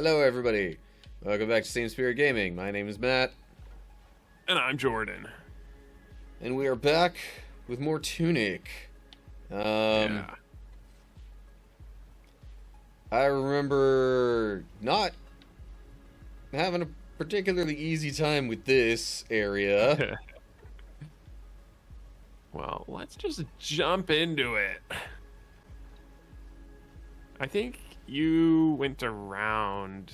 Hello, everybody. Welcome back to Same Spirit Gaming. My name is Matt, And I'm Jordan. and we are back with more Tunic. Yeah. I remember not having a particularly easy time with this area. Well, let's just jump into it. I think you went around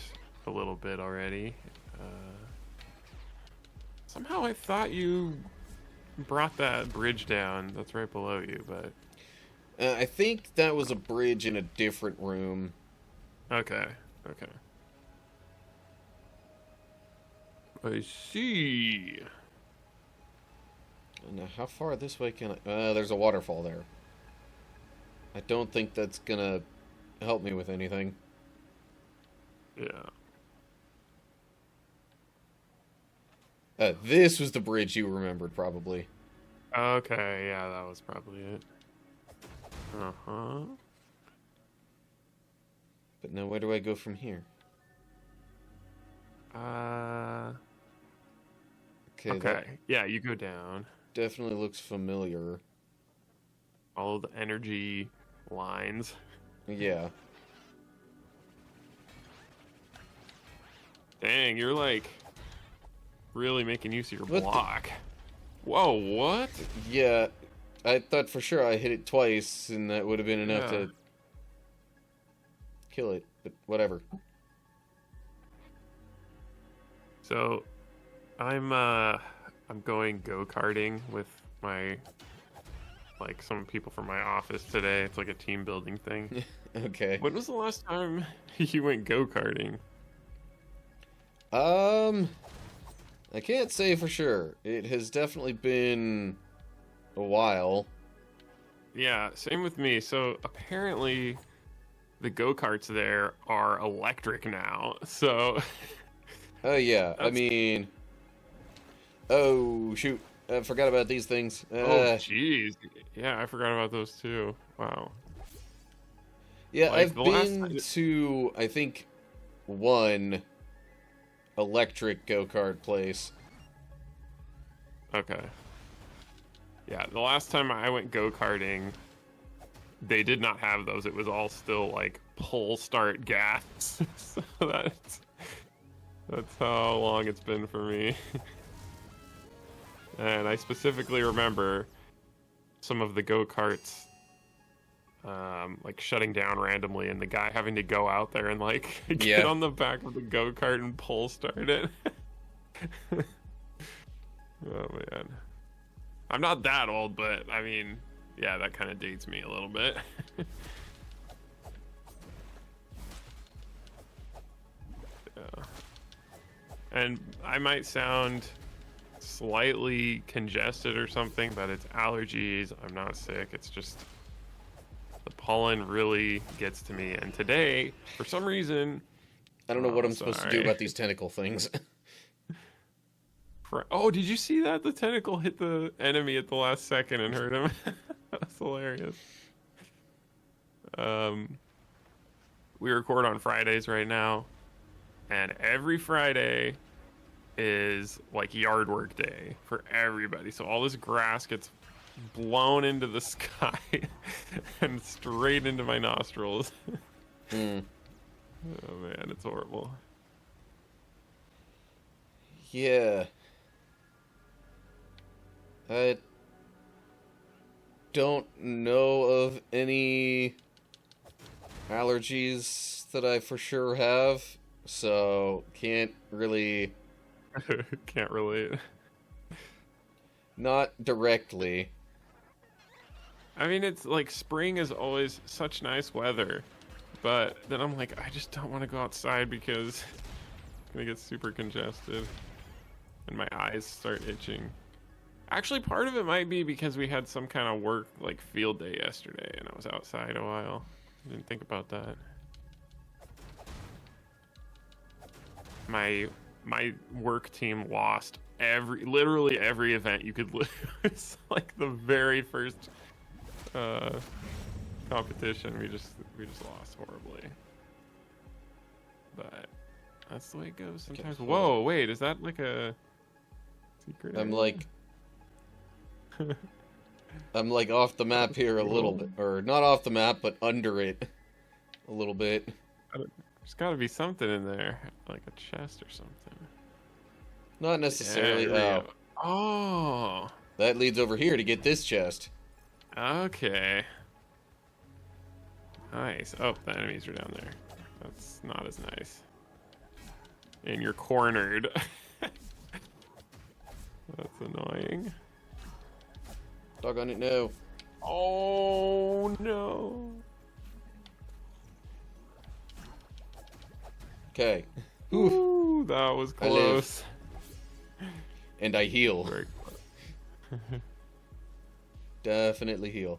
a little bit already. Somehow I thought you brought that bridge down that's right below you, but... I think that was a bridge in a different room. Okay. I see. Now, how far this way can I... there's a waterfall there. I don't think that's gonna help me with anything. Yeah. This was the bridge you remembered, probably. Okay, yeah, that was probably it. Uh-huh. But now where do I go from here? Okay, that Yeah, you go down. definitely looks familiar. Follow the energy lines. Yeah. Dang, you're like really making use of your What the- block. Whoa, what? Yeah, I thought for sure I hit it twice and that would have been enough Yeah. to kill it, but whatever. So I'm going go-karting with some people from my office today. It's like a team building thing. Okay. When was the last time you went go-karting? I can't say for sure. It has definitely been a while. Yeah, same with me. So apparently the go-karts there are electric now. So Oh yeah, I That's- mean... Oh, shoot. I forgot about these things. oh jeez. Yeah, I forgot about those too. Wow. Yeah, Like, I've the last been time- to, I think, one electric go-kart place. Okay. Yeah, the last time I went go-karting, they did not have those. It was all still like pull start gas. So that's how long it's been for me. And I specifically remember some of the go-karts like shutting down randomly and the guy having to go out there and like get Yeah. on the back of the go-kart and pull start it. Oh man. I'm not that old, but I mean, yeah, that kind of dates me a little bit. Yeah. And I might sound slightly congested or something, but it's allergies. I'm not sick. It's just the pollen really gets to me. And today, for some reason, I don't know what Oh, I'm supposed to do sorry. about these tentacle things. oh, did you see that? The tentacle hit the enemy at the last second and hurt him. That's hilarious. We record on Fridays right now, and every Friday is like yard work day for everybody. So all this grass gets blown into the sky and straight into my nostrils. Hmm. Oh man, it's horrible. Yeah. I don't know of any allergies that I for sure have, so can't really... Can't relate. Not directly. I mean, it's like spring is always such nice weather, but then I'm like, I just don't want to go outside because it's gonna get super congested and my eyes start itching. Actually, part of it might be because we had some kind of work like field day yesterday and I was outside a while. I didn't think about that. My work team lost literally every event you could lose. Like the very first competition, we just lost horribly. But That's the way it goes Okay, sometimes. hold Whoa, wait, is that like a secret I'm area? like, I'm like off the map here a little bit, or not off the map, but under it a little bit. There's gotta be something in there, like a chest or something. Not Yeah, necessarily. here we Oh, go. Oh, that leads over here to get this chest. okay. Nice. Oh, the enemies are down there. That's not as nice. And you're cornered. That's annoying. Doggone it, no. Oh no. Okay. Ooh, that was I live. close. And I heal. Very close. Definitely heal.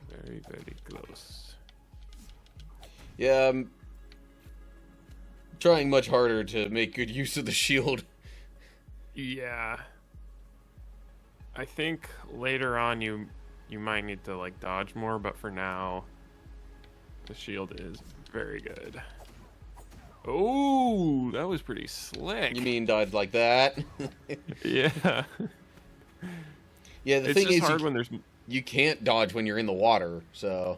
Very, very close. Yeah, I'm trying much harder to make good use of the shield. Yeah. I think later on you might need to like dodge more, but for now the shield is very good. Oh, that was pretty slick. You mean dodge like that? Yeah. Yeah, the It's thing just is, hard when there's you can't dodge when you're in the water, so...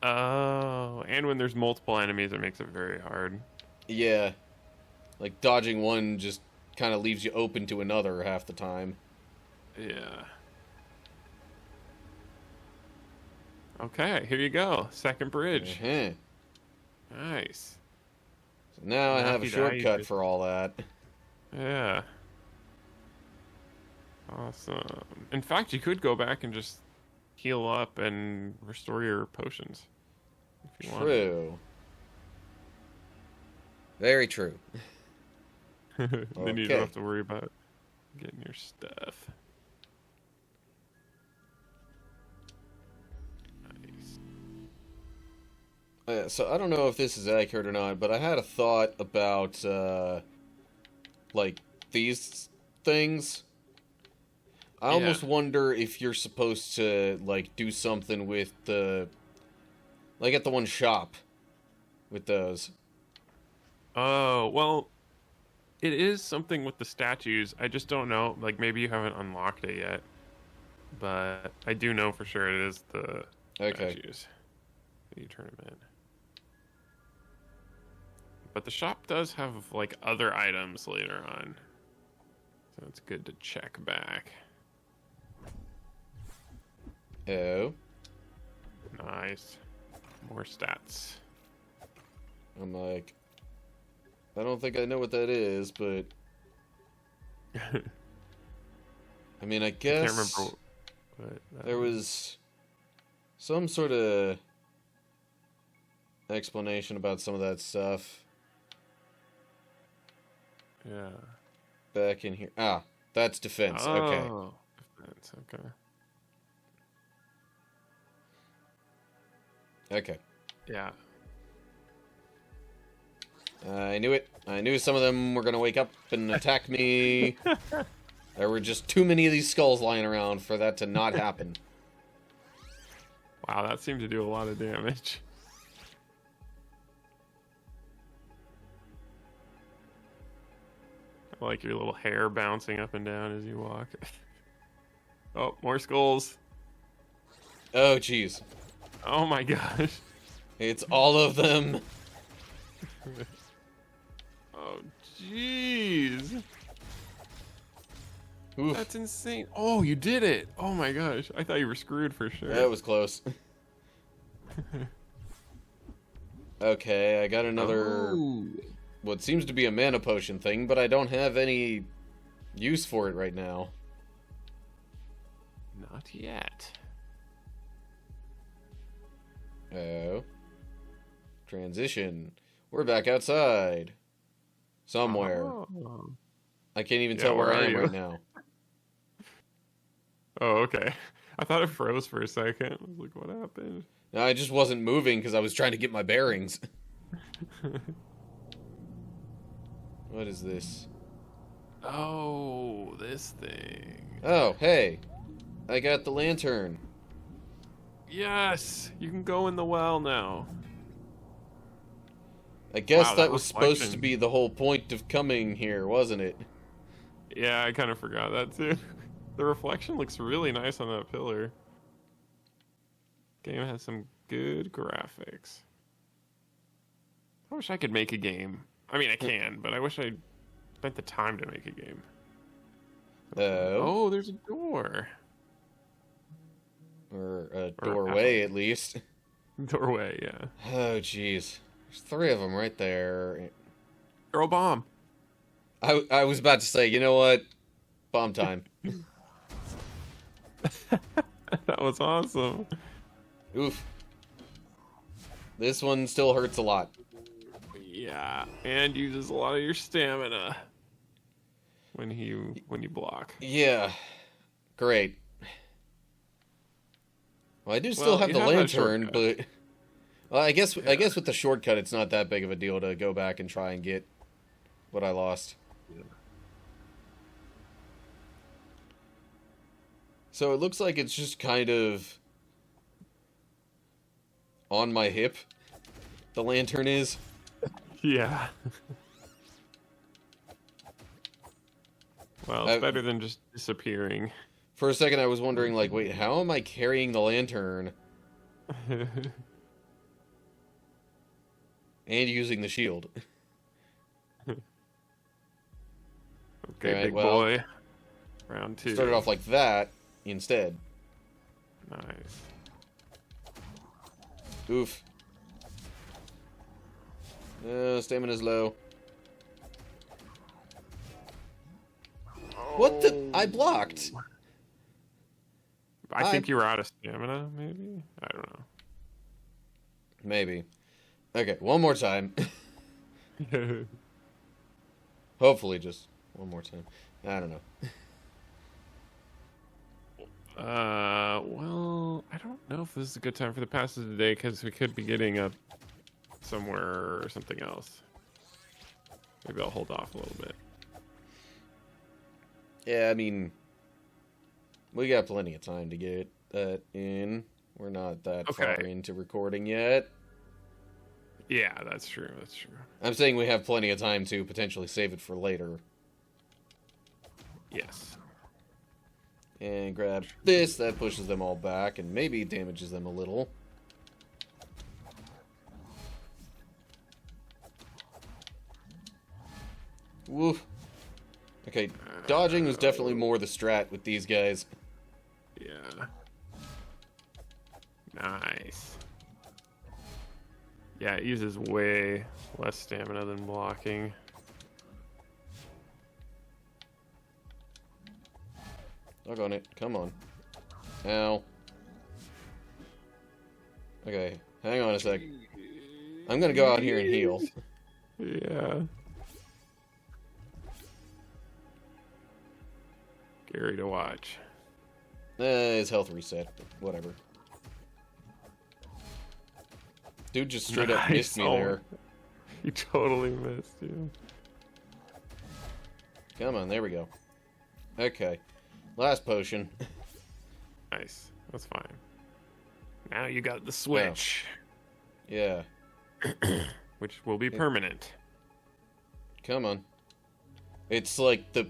oh, and when there's multiple enemies, it makes it very hard. Yeah. Like, dodging one just kind of leaves you open to another half the time. Yeah. Okay, here you go. Second bridge. Uh-huh. Nice. So now I have a Happy to shortcut you. for all that. Yeah. Awesome. In fact, you could go back and just heal up and restore your potions. If you want. True. Very true. Then you Okay. don't have to worry about getting your stuff. Nice. So I don't know if this is accurate or not, but I had a thought about, like, these things. I almost wonder if you're supposed to, like, do something with the... Like, at the one shop. With those. Oh, well, it is something with the statues. I just don't know. Like, maybe you haven't unlocked it yet. But I do know for sure it is the statues. You turn them in. But the shop does have, like, other items later on. So it's good to check back. Oh. Nice. More stats. I'm like... I don't think I know what that is, but... I mean, I guess... I can't remember what there was some sort of explanation about some of that stuff Yeah. back in here. Ah, that's defense. Okay. Oh, defense. Okay. Okay. Yeah. I knew it. I knew some of them were going to wake up and attack me. There were just too many of these skulls lying around for that to not happen. Wow, that seemed to do a lot of damage. I like your little hair bouncing up and down as you walk. Oh, more skulls. Oh, jeez. Oh my gosh. It's all of them. Oh, jeez. Oof. That's insane. Oh, you did it. Oh my gosh. I thought you were screwed for sure. That was close. Okay, I got another... Oh. what seems to be a mana potion thing, but I don't have any use for it right now. Not yet. Oh. Transition. We're back outside. Somewhere. Oh, I can't even Yeah, tell where where I are am you? right now. Oh, okay. I thought it froze for a second. I was like, what happened? No, I just wasn't moving because I was trying to get my bearings. What is this? Oh, this thing. Oh, hey. I got the lantern. Yes, you can go in the well now. I guess Wow, that that was supposed to reflection. be the whole point of coming here, wasn't it? Yeah, I kind of forgot that too. The reflection looks really nice on that pillar. Game has some good graphics. I wish I could make a game. I mean, I can, but I wish I spent the time to make a game. Oh. Oh, there's a door. Or a Or doorway, at least. doorway, yeah. Oh, jeez. There's 3 of them right there. Throw a bomb. I was about to say, you know what? Bomb time. That was awesome. Oof. This one still hurts a lot. Yeah, and uses a lot of your stamina when you block. Yeah. Great. Well, I do still have you the have that lantern, shortcut. but... Well, I guess with the shortcut, it's not that big of a deal to go back and try and get what I lost. Yeah. So it looks like it's just kind of on my hip. The lantern is. Yeah. Well, it's better than just disappearing. For a second, I was wondering, like, wait, how am I carrying the lantern and using the shield? Okay, Alright, big well, boy. Round 2. Started off like that instead. Nice. Oof. Stamina's low. What the? I blocked. I think you were out of stamina, maybe? I don't know. Maybe. Okay, one more time. Hopefully just one more time. I don't know. Well, I don't know if this is a good time for the passes today, because we could be getting up somewhere or something else. Maybe I'll hold off a little bit. Yeah, I mean, we got plenty of time to get that in. We're not that far into recording yet. Yeah, that's true. That's true. I'm saying we have plenty of time to potentially save it for later. Yes. And grab this. That pushes them all back and maybe damages them a little. Woof. Okay, dodging was definitely more the strat with these guys. Yeah. Nice. Yeah, it uses way less stamina than blocking. Dog on it. Come on. Ow. Okay, hang on a sec. I'm gonna go out here and heal. Yeah. Scary to watch. His health reset. Whatever. Dude just straight up missed me there. You totally missed, you. Come on, there we go. Okay. Last potion. Nice. That's fine. Now you got the switch. Oh. Yeah. Which will be permanent. Come on. It's like the...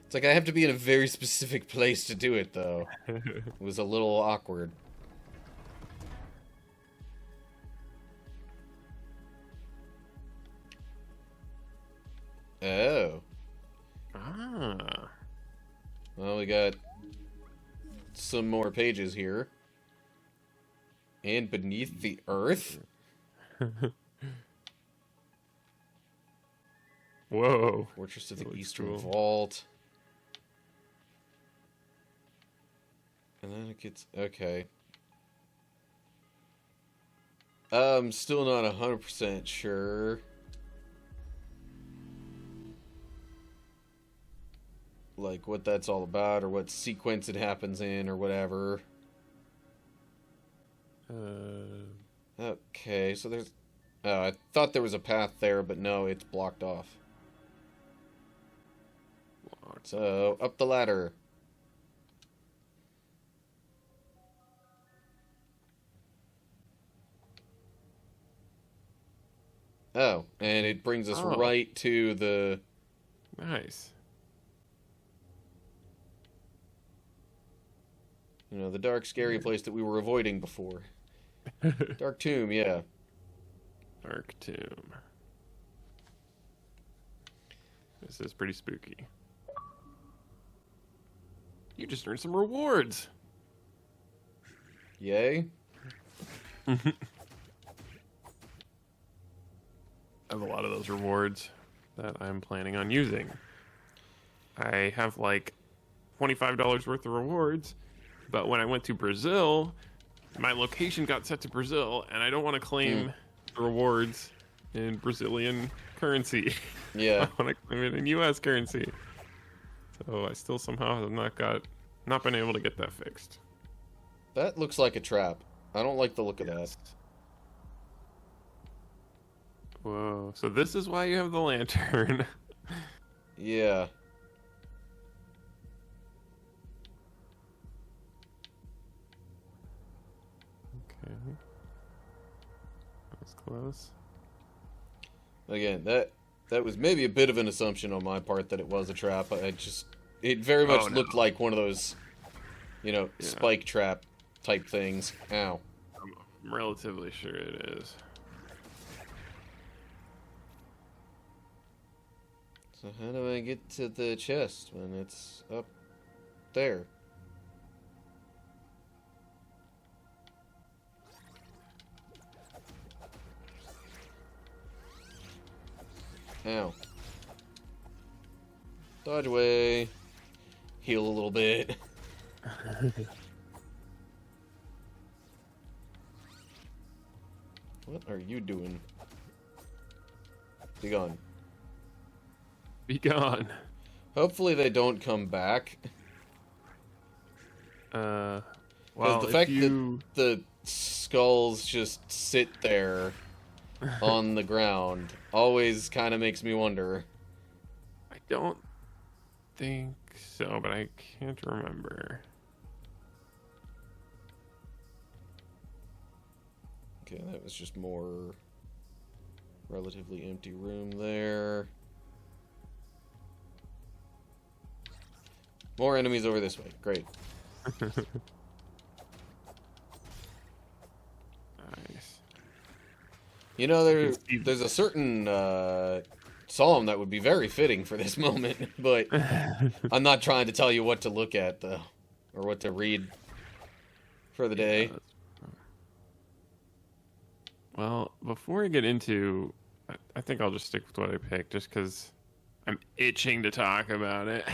It's like I have to be in a very specific place to do it, though. It was a little awkward. Oh. Ah. Well, we got some more pages here. And beneath the earth? Whoa. Fortress of the That looks Eastern cool. Vault. And then it gets... Okay. I'm still not 100% sure. Like, what that's all about, or what sequence it happens in, or whatever. Okay, so there's... Oh, I thought there was a path there, but no, it's blocked off. So, up the ladder. Oh, and it brings us right to the... Nice. You know, the dark, scary place that we were avoiding before. Dark Tomb, yeah. Dark Tomb. This is pretty spooky. You just earned some rewards. Yay. I have a lot of those rewards that I'm planning on using. I have like $25 worth of rewards, but when I went to Brazil, my location got set to Brazil, and I don't want to claim the rewards in Brazilian currency. Yeah. I want to claim it in US currency. So I still somehow have not been able to get that fixed. That looks like a trap. I don't like the look of that. Whoa. So this is why you have the lantern. Yeah. Okay. That was close. Again, that was maybe a bit of an assumption on my part that it was a trap. It very much looked like one of those, spike trap type things. Ow. I'm relatively sure it is. So how do I get to the chest when it's up there? Ow. Dodge away. Heal a little bit. What are you doing? Be gone. Be gone. Hopefully they don't come back. Well, the fact that the skulls just sit there on the ground always kind of makes me wonder. I don't think so, but I can't remember. Okay, that was just more relatively empty room there. More enemies over this way. Great. Nice. You know, there's a certain psalm that would be very fitting for this moment, but I'm not trying to tell you what to look at, though, or what to read for the day. Well, before I get into... I think I'll just stick with what I picked, just because I'm itching to talk about it.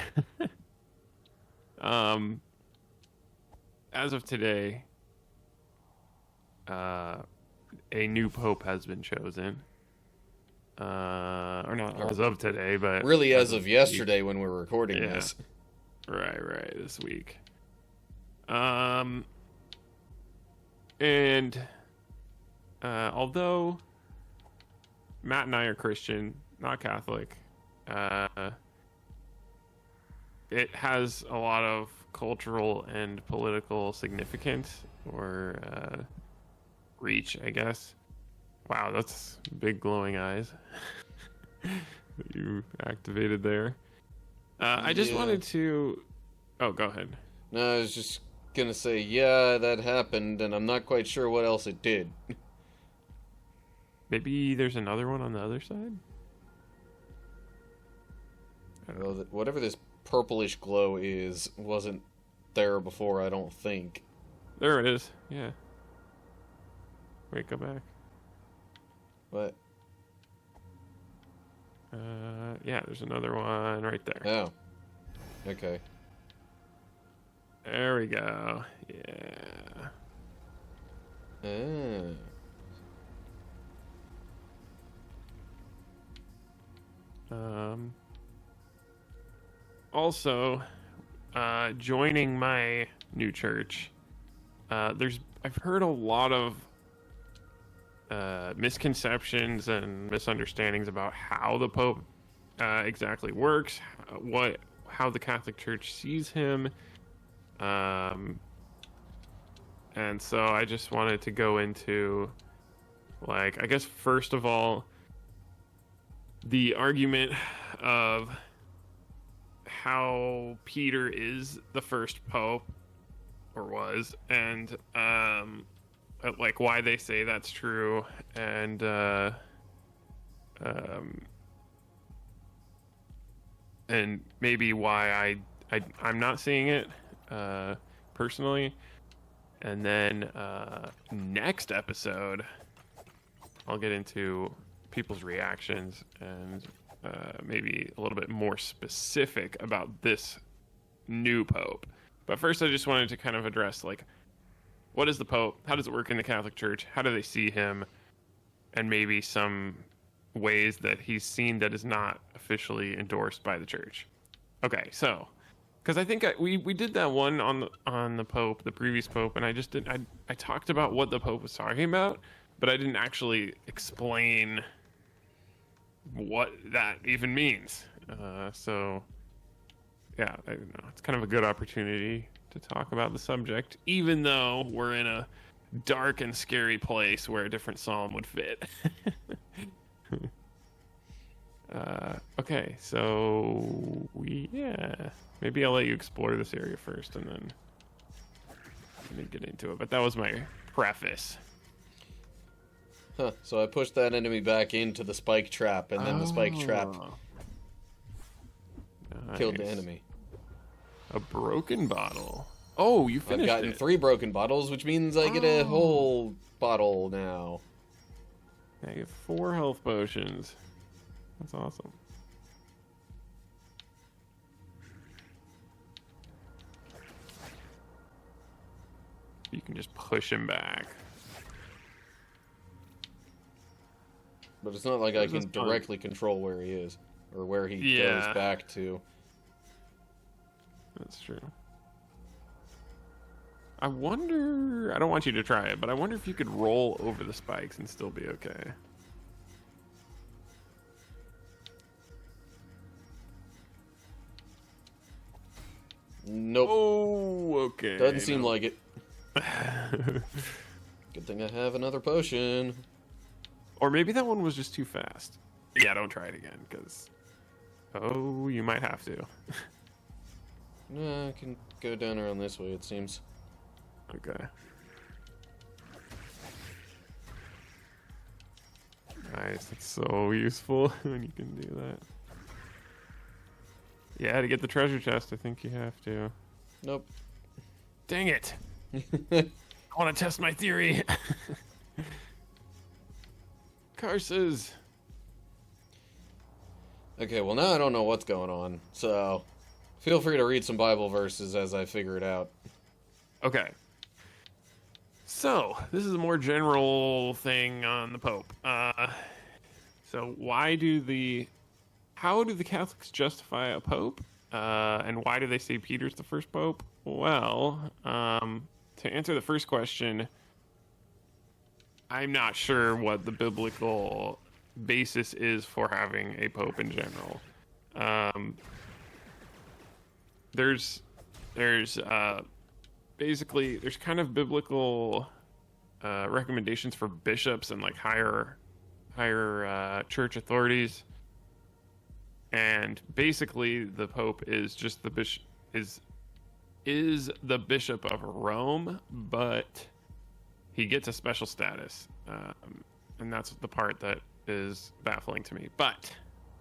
As of today, a new pope has been chosen. Or not as of today, but... Really as of yesterday when we were recording this. Right, this week. And although Matt and I are Christian, not Catholic, it has a lot of cultural and political significance, or reach, I guess. Wow, that's big glowing eyes that you activated there. I just wanted to... Oh, go ahead. No, I was just gonna say, yeah, that happened, and I'm not quite sure what else it did. Maybe there's another one on the other side? Well, whatever this purplish glow is wasn't there before, I don't think. There it is. Yeah. Wait, go back. What? Yeah, there's another one right there. Oh. Okay. There we go. Yeah. Also, joining my new church, I've heard a lot of misconceptions and misunderstandings about how the Pope exactly works, how the Catholic Church sees him, and so I just wanted to go into, like, I guess first of all, the argument of how Peter is the first pope, or was, and like why they say that's true, and maybe why I'm not seeing it personally. And then next episode, I'll get into people's reactions and maybe a little bit more specific about this new pope. But first, I just wanted to kind of address, like, what is the pope? How does it work in the Catholic Church? How do they see him? And maybe some ways that he's seen that is not officially endorsed by the church. Okay, so, because I think we did that one on the pope, the previous pope, and I talked about what the pope was talking about, but I didn't actually explain what that even means. So, yeah, I don't know. It's kind of a good opportunity to talk about the subject, even though we're in a dark and scary place where a different psalm would fit. Okay, so maybe I'll let you explore this area first, and then get into it. But that was my preface. Huh, so I pushed that enemy back into the spike trap, and then the spike trap killed the enemy. A broken bottle. Oh, you finished I've gotten 3 broken bottles, which means I get a whole bottle now. I get 4 health potions. That's awesome. You can just push him back. But it's not like I can directly control where he is, or where he goes back to. That's true. I wonder... I don't want you to try it, but I wonder if you could roll over the spikes and still be okay. Nope. Oh, okay. Doesn't seem like it. Good thing I have another potion. Or maybe that one was just too fast. Yeah, don't try it again, because... Oh, you might have to. No, I can go down around this way, it seems. Okay. Nice, it's so useful when you can do that. Yeah, to get the treasure chest, I think you have to. Nope. Dang it! I want to test my theory. Curses. Okay, well now I don't know what's going on, so feel free to read some Bible verses as I figure it out. Okay. So, this is a more general thing on the Pope. So how do the Catholics justify a Pope? And why do they say Peter's the first Pope? Well, to answer the first question, I'm not sure what the biblical basis is for having a Pope in general. There's basically kind of biblical recommendations for bishops and like higher church authorities, and basically the Pope is just the bishop is the Bishop of Rome, but he gets a special status, and that's the part that is baffling to me. But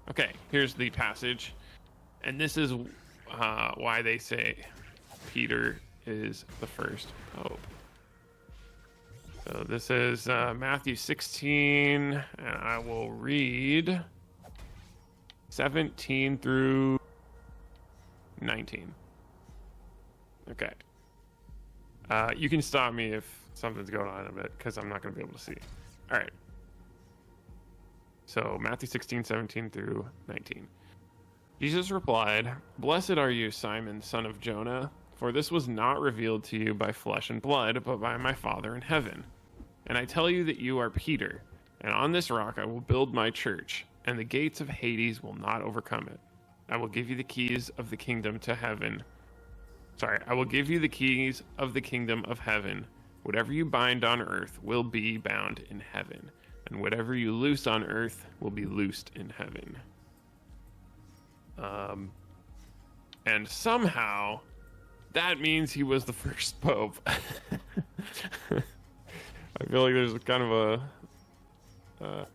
okay, here's the passage, and this is why they say Peter is the first Pope. So this is Matthew 16, and I will read 17 through 19. Okay. You can stop me if something's going on a bit, because I'm not going to be able to see. All right. So Matthew 16, 17 through 19. Jesus replied, "Blessed are you, Simon, son of Jonah, for this was not revealed to you by flesh and blood, but by my Father in heaven. And I tell you that you are Peter, and on this rock I will build my church, and the gates of Hades will not overcome it. I will give you the keys of the kingdom to heaven. I will give you the keys of the kingdom of heaven. Whatever you bind on earth will be bound in heaven. and whatever you loose on earth will be loosed in heaven. And somehow that means he was the first pope. I feel like there's kind of a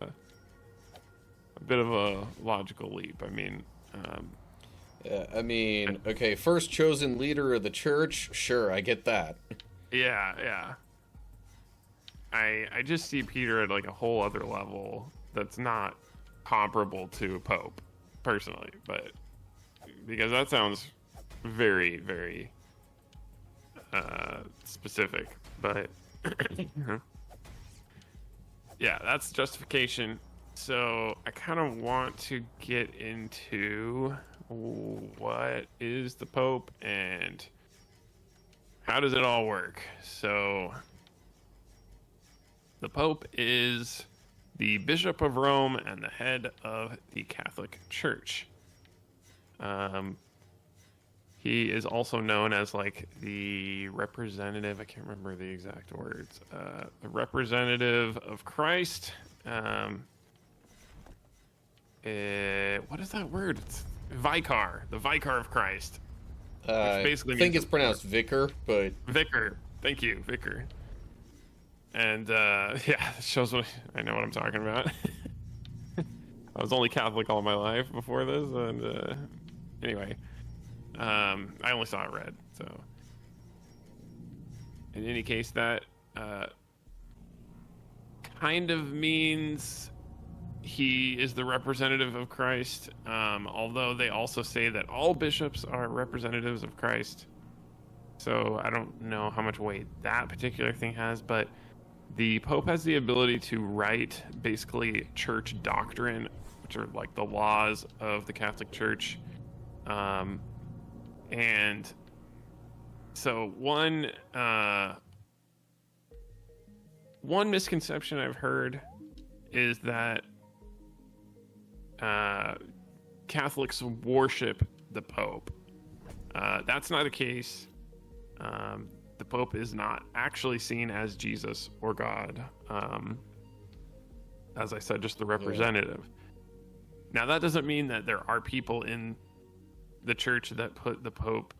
bit of a logical leap. I mean, okay, first chosen leader of the church. Sure, I get that. yeah. I just see Peter at like a whole other level that's not comparable to a pope, personally, but because that sounds very, very specific. But yeah, that's justification. So I kind of want to get into what is the Pope and how does it all work. So the Pope is the Bishop of Rome and the head of the Catholic Church. He is also known as like the representative. I can't remember the exact words. The representative of Christ. What is that word? It's vicar. The vicar of Christ. Basically I think it's pronounced vicar, but vicar. Thank you, vicar. And yeah, it shows what I know what I'm talking about. I was only Catholic all my life before this, and anyway, I only saw it red. So, in any case, that kind of means he is the representative of Christ. Although they also say that all bishops are representatives of Christ. So I don't know how much weight that particular thing has, but the Pope has the ability to write basically church doctrine, which are like the laws of the Catholic Church. And so one misconception I've heard is that Catholics worship the Pope. That's not the case. The Pope is not actually seen as Jesus or God. As I said, just the representative. Yeah. Now, that doesn't mean that there are people in the church that put the Pope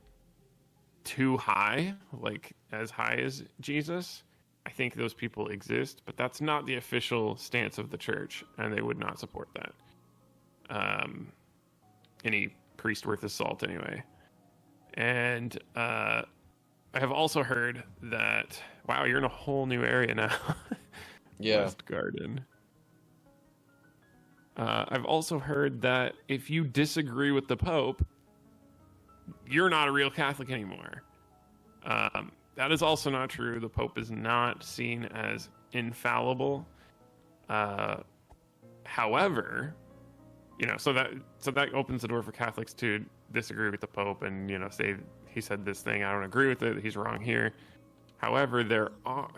too high, like as high as Jesus. I think those people exist, but that's not the official stance of the church, and they would not support that. Any priest worth his salt, anyway. And I have also heard that, wow, you're in a whole new area now. Yeah. West Garden. I've also heard that if you disagree with the Pope, you're not a real Catholic anymore. That is also not true. The Pope is not seen as infallible. However, so that opens the door for Catholics to disagree with the Pope and, say he said this thing, I don't agree with it, he's wrong here. However,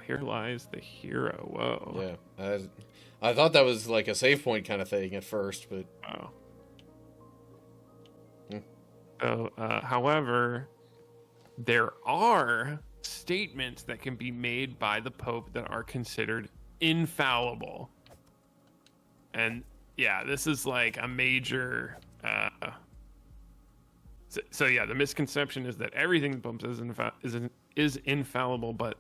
here lies the hero. Whoa. Yeah. I thought that was like a save point kind of thing at first, but... Oh. So, however, there are statements that can be made by the Pope that are considered infallible. And yeah, this is like a major... So yeah, the misconception is that everything the Pope says is infallible, but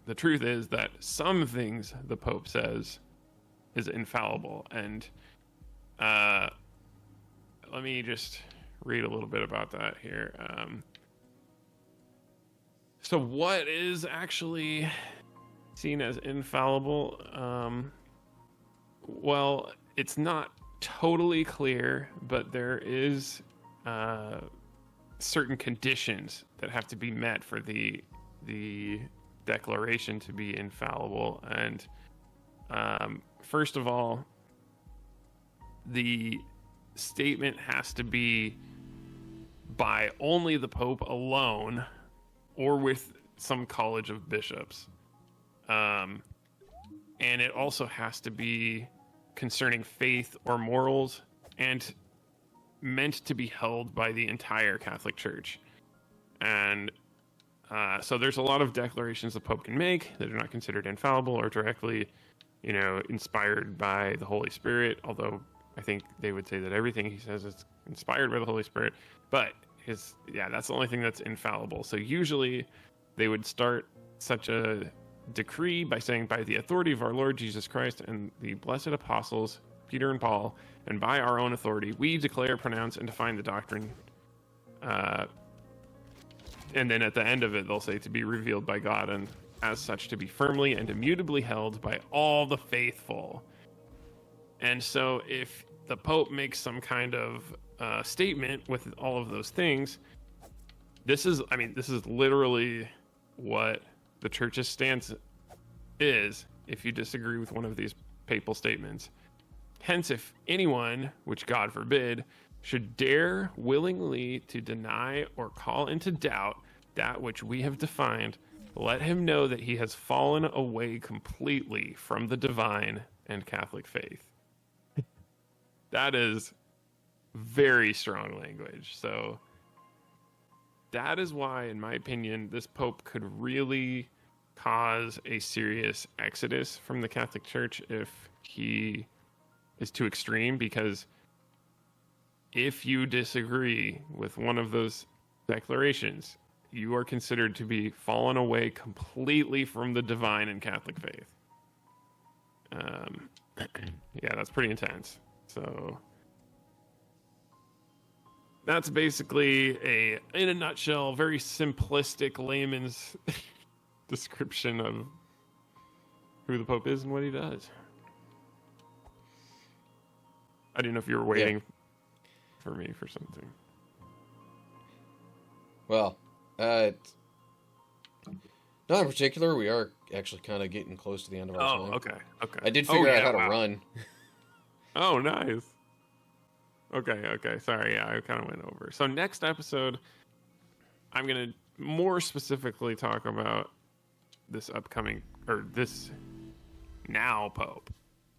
the truth is that some things the Pope says is infallible. And let me just read a little bit about that here. So what is actually seen as infallible? Well, it's not totally clear, but there is certain conditions that have to be met for the declaration to be infallible. And first of all, the statement has to be by only the Pope alone or with some college of bishops. And it also has to be concerning faith or morals and meant to be held by the entire Catholic Church. And so there's a lot of declarations the Pope can make that are not considered infallible or directly inspired by the Holy Spirit, although I think they would say that everything he says is inspired by the Holy Spirit. But that's the only thing that's infallible. So usually they would start such a decree by saying, by the authority of our Lord Jesus Christ and the blessed apostles, Peter and Paul, and by our own authority, we declare, pronounce, and define the doctrine. And then at the end of it, they'll say, to be revealed by God, and as such to be firmly and immutably held by all the faithful. And so if the Pope makes some kind of statement with all of those things, this is literally what the church's stance is if you disagree with one of these papal statements. Hence, if anyone, which God forbid, should dare willingly to deny or call into doubt that which we have defined, let him know that he has fallen away completely from the divine and Catholic faith. That is very strong language. So that is why, in my opinion, this Pope could really cause a serious exodus from the Catholic Church if he is too extreme, because if you disagree with one of those declarations, you are considered to be fallen away completely from the divine and Catholic faith. Yeah, that's pretty intense. So that's basically in a nutshell, very simplistic layman's description of who the Pope is and what he does. I didn't know if you were waiting for me for something. Well, not in particular. We are actually kind of getting close to the end of our time. Okay. I did figure out how to run. Oh, nice. Okay. Sorry, I kind of went over. So next episode, I'm going to more specifically talk about this now Pope.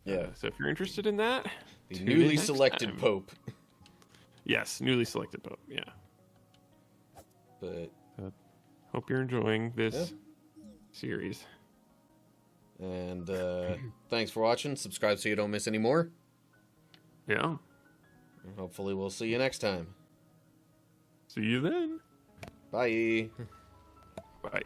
Yeah. So if you're interested in that, the newly selected Pope. Yes, newly selected Pope. Yeah. But hope you're enjoying this series. And thanks for watching. Subscribe so you don't miss any more. Yeah. And hopefully we'll see you next time. See you then. Bye. Bye.